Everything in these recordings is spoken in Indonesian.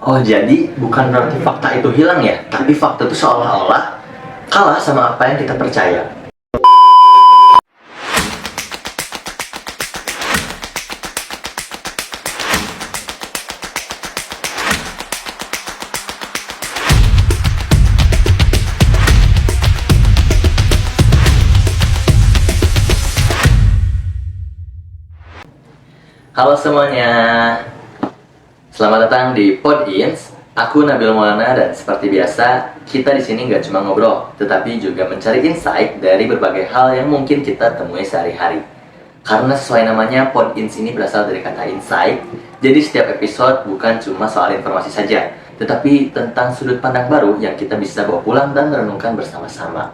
Oh, jadi bukan berarti fakta itu hilang ya, tapi fakta itu seolah-olah kalah sama apa yang kita percaya. Halo semuanya, selamat datang di Podins. Aku Nabil Maulana dan seperti biasa kita di sini nggak cuma ngobrol, tetapi juga mencari insight dari berbagai hal yang mungkin kita temui sehari-hari. Karena sesuai namanya, Podins ini berasal dari kata insight. Jadi setiap episode bukan cuma soal informasi saja, tetapi tentang sudut pandang baru yang kita bisa bawa pulang dan renungkan bersama-sama.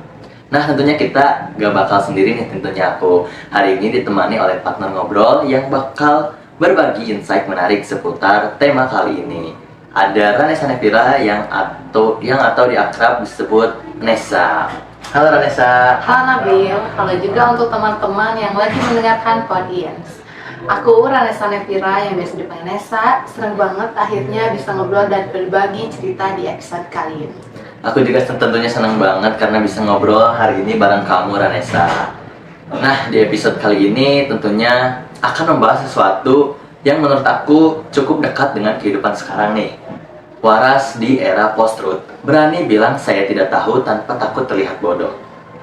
Nah, tentunya kita gak bakal sendiri nih. Tentunya aku hari ini ditemani oleh partner ngobrol yang bakal berbagi insight menarik seputar tema kali ini. Ada Ranessa Nevira yang atau di akrab disebut Nessa. Halo Ranessa. Halo Nabil, halo juga untuk teman-teman yang lagi mendengarkan Podins. Aku Ranessa Nevira yang biasa dipanggil Nessa. Senang banget akhirnya bisa ngobrol dan berbagi cerita di episode kali ini. Aku juga tentunya senang banget karena bisa ngobrol hari ini bareng kamu Ranessa. Nah, di episode kali ini tentunya akan membahas sesuatu yang menurut aku cukup dekat dengan kehidupan sekarang nih. Waras di era post-truth, berani bilang saya tidak tahu tanpa takut terlihat bodoh.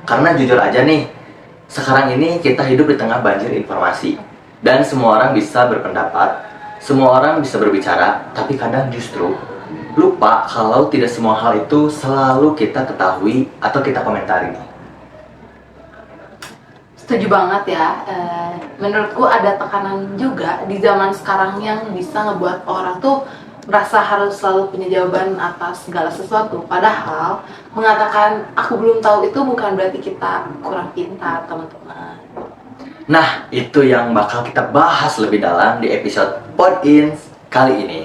Karena jujur aja nih, sekarang ini kita hidup di tengah banjir informasi. Dan semua orang bisa berpendapat, semua orang bisa berbicara, tapi kadang justru lupa kalau tidak semua hal itu selalu kita ketahui atau kita komentari. Setuju banget ya. Menurutku ada tekanan juga di zaman sekarang yang bisa ngebuat orang tuh merasa harus selalu punya jawaban atas segala sesuatu. Padahal mengatakan aku belum tahu itu bukan berarti kita kurang pintar, teman-teman. Nah, itu yang bakal kita bahas lebih dalam di episode Podins kali ini.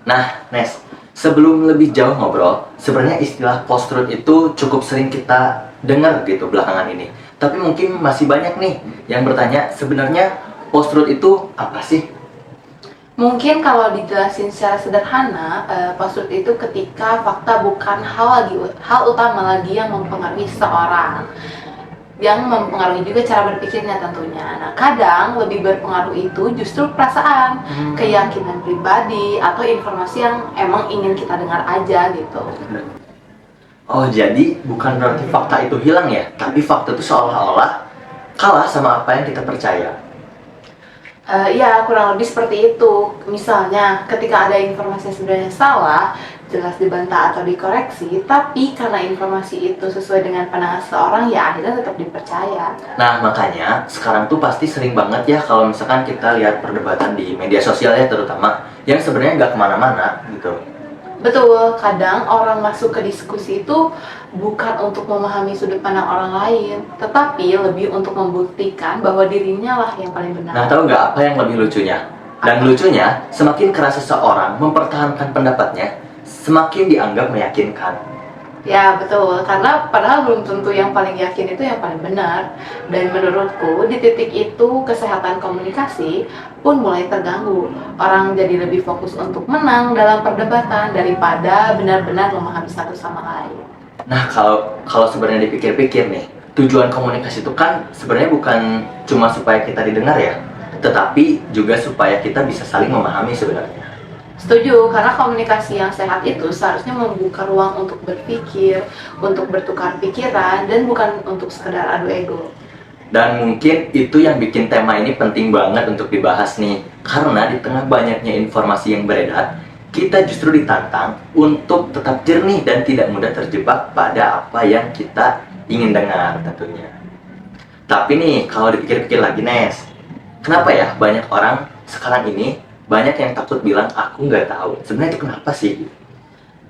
Nah, Nes, sebelum lebih jauh ngobrol, sebenarnya istilah post-truth itu cukup sering kita dengar gitu belakangan ini. Tapi mungkin masih banyak nih yang bertanya, sebenarnya post-truth itu apa sih? Mungkin kalau dijelasin secara sederhana, post-truth itu ketika fakta bukan hal utama lagi yang mempengaruhi seseorang, yang mempengaruhi juga cara berpikirnya tentunya. Nah, kadang lebih berpengaruh itu justru perasaan, keyakinan pribadi, atau informasi yang emang ingin kita dengar aja gitu. Oh, jadi bukan berarti fakta itu hilang ya, tapi fakta itu seolah-olah kalah sama apa yang kita percaya. Ya, kurang lebih seperti itu. Misalnya, ketika ada informasi yang sebenarnya salah, jelas dibantah atau dikoreksi, tapi karena informasi itu sesuai dengan pandangan seseorang, ya akhirnya tetap dipercaya. Nah, makanya sekarang tuh pasti sering banget ya kalau misalkan kita lihat perdebatan di media sosial ya, terutama yang sebenarnya nggak kemana-mana gitu. Betul, kadang orang masuk ke diskusi itu bukan untuk memahami sudut pandang orang lain, tetapi lebih untuk membuktikan bahwa dirinya lah yang paling benar. Nah, tahu nggak apa yang lebih lucunya? Dan lucunya, semakin keras seseorang mempertahankan pendapatnya, semakin dianggap meyakinkan. Ya betul, karena padahal belum tentu yang paling yakin itu yang paling benar. Dan menurutku di titik itu kesehatan komunikasi pun mulai terganggu. Orang jadi lebih fokus untuk menang dalam perdebatan daripada benar-benar memahami satu sama lain. Nah, kalau sebenarnya dipikir-pikir nih, tujuan komunikasi itu kan sebenarnya bukan cuma supaya kita didengar ya, tetapi juga supaya kita bisa saling memahami sebenarnya. Setuju, karena komunikasi yang sehat itu seharusnya membuka ruang untuk berpikir, untuk bertukar pikiran, dan bukan untuk sekedar adu ego. Dan mungkin itu yang bikin tema ini penting banget untuk dibahas nih. Karena di tengah banyaknya informasi yang beredar, kita justru ditantang untuk tetap jernih dan tidak mudah terjebak pada apa yang kita ingin dengar tentunya. Tapi nih, kalau dipikir-pikir lagi Nes, kenapa ya banyak orang sekarang ini banyak yang takut bilang aku nggak tahu. Sebenarnya itu kenapa sih?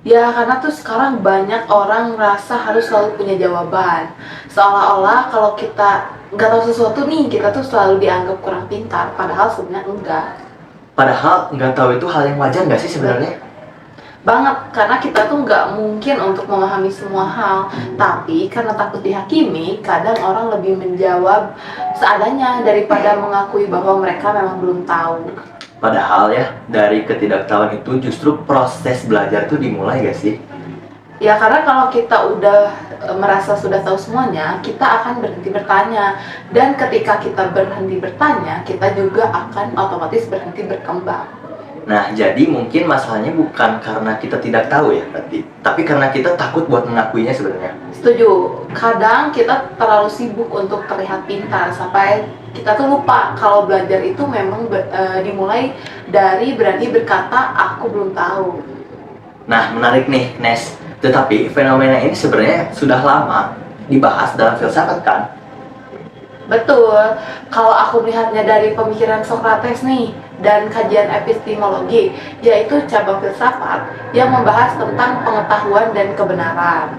Ya karena tuh sekarang banyak orang merasa harus selalu punya jawaban. Seolah-olah kalau kita nggak tahu sesuatu nih, kita tuh selalu dianggap kurang pintar, padahal sebenarnya enggak. Padahal nggak tahu itu hal yang wajar nggak sih sebenarnya? Banget, karena kita tuh nggak mungkin untuk memahami semua hal. Tapi karena takut dihakimi, kadang orang lebih menjawab seadanya daripada mengakui bahwa mereka memang belum tahu. Padahal ya, dari ketidaktahuan itu justru proses belajar tuh dimulai gak sih? Ya karena kalau kita udah merasa sudah tahu semuanya, kita akan berhenti bertanya. Dan ketika kita berhenti bertanya, kita juga akan otomatis berhenti berkembang. Nah, jadi mungkin masalahnya bukan karena kita tidak tahu ya berarti, tapi karena kita takut buat mengakuinya sebenarnya. Setuju, kadang kita terlalu sibuk untuk terlihat pintar sampai kita tuh lupa kalau belajar itu memang dimulai dari berani berkata aku belum tahu. Nah, menarik nih, Nes. Tetapi fenomena ini sebenarnya sudah lama dibahas dalam filsafat kan? Betul, kalau aku melihatnya dari pemikiran Socrates nih dan kajian epistemologi, yaitu cabang filsafat yang membahas tentang pengetahuan dan kebenaran.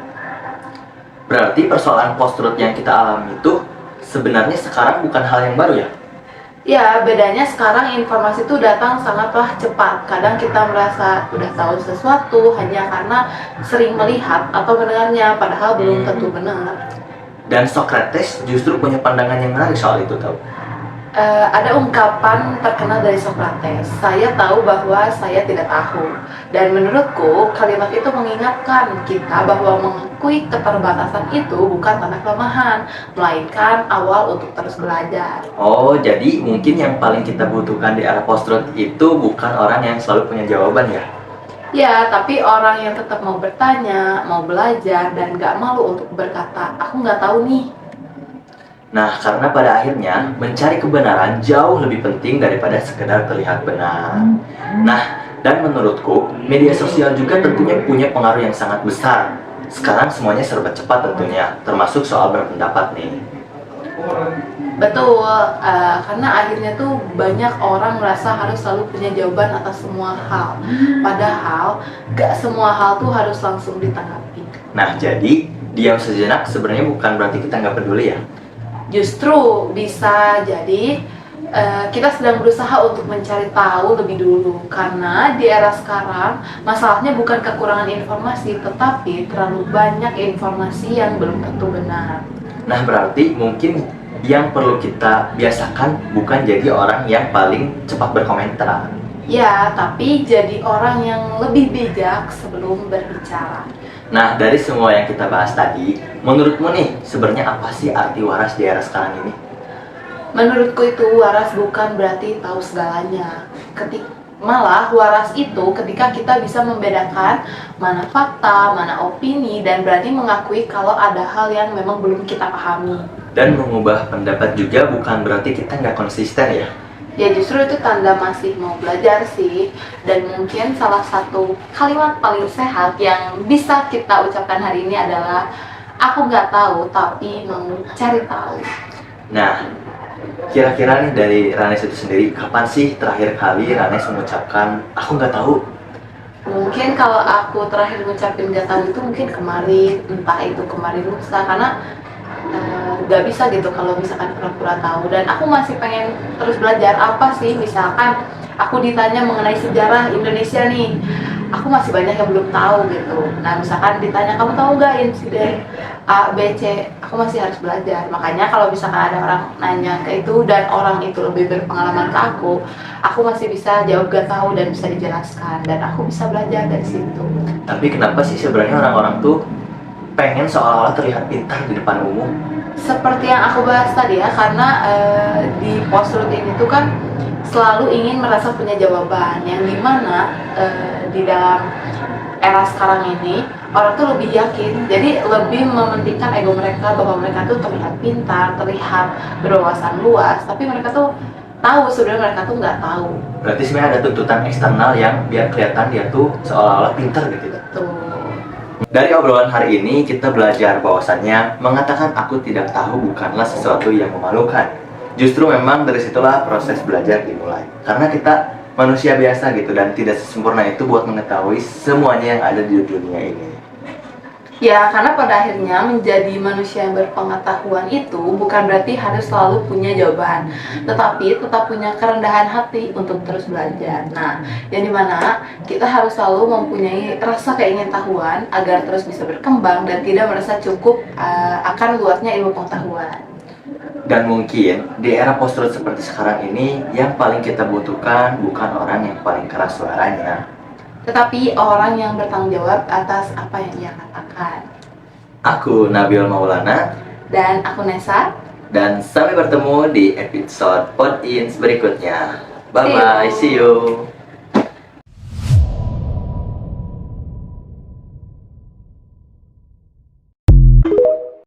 Berarti persoalan post-truth yang kita alami itu sebenarnya sekarang bukan hal yang baru ya? Ya, bedanya sekarang informasi itu datang sangatlah cepat. Kadang kita merasa udah tahu sesuatu hanya karena sering melihat atau mendengarnya, padahal belum tentu benar. Dan Socrates justru punya pandangan yang menarik soal itu, tahu? Ada ungkapan terkenal dari Socrates, saya tahu bahwa saya tidak tahu. Dan menurutku, kalimat itu mengingatkan kita bahwa mengakui keterbatasan itu bukan tanda kelemahan, melainkan awal untuk terus belajar. Oh, jadi mungkin yang paling kita butuhkan di era post-truth itu bukan orang yang selalu punya jawaban ya? Ya, tapi orang yang tetap mau bertanya, mau belajar, dan gak malu untuk berkata, aku nggak tahu nih. Nah, karena pada akhirnya mencari kebenaran jauh lebih penting daripada sekedar terlihat benar. Nah, dan menurutku media sosial juga tentunya punya pengaruh yang sangat besar. Sekarang semuanya serba cepat tentunya, termasuk soal berpendapat nih. Betul, karena akhirnya tuh banyak orang merasa harus selalu punya jawaban atas semua hal. Padahal gak semua hal tuh harus langsung ditanggapi. Nah, jadi diam sejenak sebenarnya bukan berarti kita nggak peduli ya. Justru bisa jadi kita sedang berusaha untuk mencari tahu lebih dulu. Karena di era sekarang masalahnya bukan kekurangan informasi, tetapi terlalu banyak informasi yang belum tentu benar. Nah, berarti mungkin yang perlu kita biasakan bukan jadi orang yang paling cepat berkomentar. Ya, tapi jadi orang yang lebih bijak sebelum berbicara. Nah, dari semua yang kita bahas tadi, menurutmu nih, sebenarnya apa sih arti waras di era sekarang ini? Menurutku itu waras bukan berarti tahu segalanya. Malah waras itu ketika kita bisa membedakan mana fakta, mana opini, dan berani mengakui kalau ada hal yang memang belum kita pahami. Dan mengubah pendapat juga bukan berarti kita nggak konsisten ya. Ya justru itu tanda masih mau belajar sih. Dan mungkin salah satu kalimat paling sehat yang bisa kita ucapkan hari ini adalah aku nggak tahu tapi mau cari tahu. Nah, kira-kira nih dari Ranes itu sendiri, kapan sih terakhir kali Ranes mengucapkan aku nggak tahu? Mungkin kalau aku terakhir ngucapin nggak tahu itu mungkin kemarin, entah itu kemarin lusa, karena nggak bisa gitu kalau misalkan pura-pura tahu. Dan aku masih pengen terus belajar. Apa sih misalkan aku ditanya mengenai sejarah Indonesia nih, aku masih banyak yang belum tahu gitu. Nah misalkan ditanya kamu tahu nggak insiden A, B, C, aku masih harus belajar. Makanya kalau misalkan ada orang nanya ke itu dan orang itu lebih berpengalaman ke aku masih bisa jawab gak tahu dan bisa dijelaskan, dan aku bisa belajar dari situ. Tapi kenapa sih sebenarnya orang-orang tuh pengen seolah-olah terlihat pintar di depan umum? Seperti yang aku bahas tadi ya, karena di post-truth ini tuh kan selalu ingin merasa punya jawaban, yang dimana di dalam era sekarang ini orang tuh lebih yakin, jadi lebih mementingkan ego mereka bahwa mereka tuh terlihat pintar, terlihat berwawasan luas, tapi mereka tuh tahu sebenarnya mereka tuh nggak tahu. Berarti sebenarnya ada tuntutan eksternal yang biar kelihatan dia tuh seolah-olah pintar gitu. Tuh. Dari obrolan hari ini kita belajar bahwasannya mengatakan aku tidak tahu bukanlah sesuatu yang memalukan. Justru memang dari situlah proses belajar dimulai. Karena kita manusia biasa gitu dan tidak sesempurna itu buat mengetahui semuanya yang ada di dunia ini. Ya, karena pada akhirnya menjadi manusia yang berpengetahuan itu bukan berarti harus selalu punya jawaban, tetapi tetap punya kerendahan hati untuk terus belajar. Nah, yang dimana kita harus selalu mempunyai rasa keingintahuan agar terus bisa berkembang dan tidak merasa cukup akan luasnya ilmu pengetahuan. Dan mungkin di era post-truth seperti sekarang ini, yang paling kita butuhkan bukan orang yang paling keras suaranya, tetapi orang yang bertanggung jawab atas apa yang ia katakan. Aku Nabil Maulana, Dan aku Nesa. dan sampai bertemu di episode Pod Ins berikutnya. Bye See you. bye, see you.